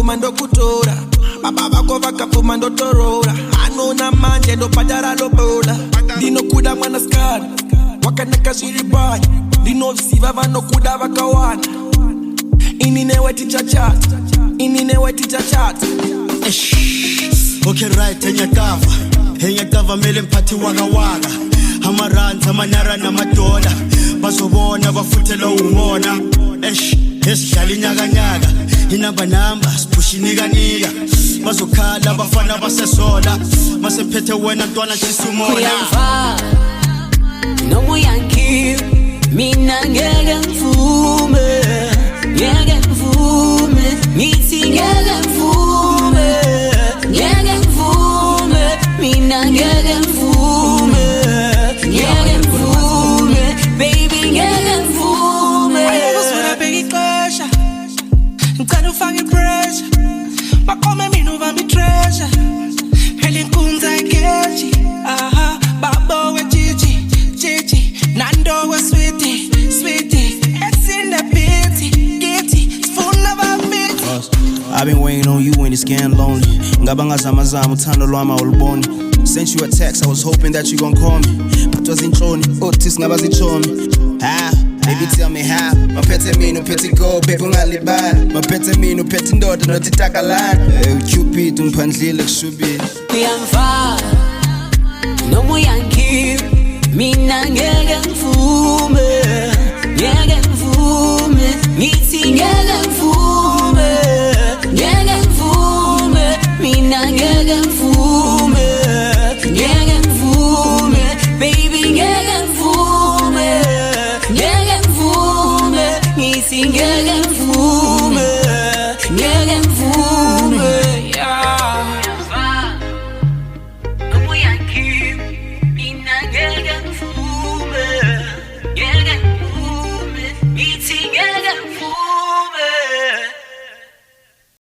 vakafuma ndokutora baba vako vakafuma ndotorora anona manje ndopadara lobola ndinokuda mwana skari wakanaka zviri baya ndinosiva vanokuda vakawana ini newe tichachata Okay right, henyakava mele mphathi waka amaranza amanara namadola bazobona bafuthela umona esidlala inyakanyaka inamba sipushinika bazokhala abafana basesola masephethe wena ntwana chisumona noma uyangikiwa mina ngeke ngivume ngithi ngeke ngivume mina ngeke ngivume baby ngeke ngivume usifuna bheka ixesha ngicela ufake pressure baqome mina ubamba treasure phela inkunza igeji babo wejiji nando we sweetie it's in the pity sifuna babiti. I've been waiting on you when it's getting lonely. Ngabangazamazama uthando lwami awuliboni. Sent you a text, I was hoping that you gon' call me. But wazinhloni, othi singabazichomi. Baby tell me how. Maphethe mina uphethe go, baby ungalibali. Maphethe mina uphethe indoda nothi takalana. Cupid ungiphandlile kushubile. Uyangifaka noma uyangikiwa mina ngeke ngivume ngithi ngeke ngivume mina ngeke ngivume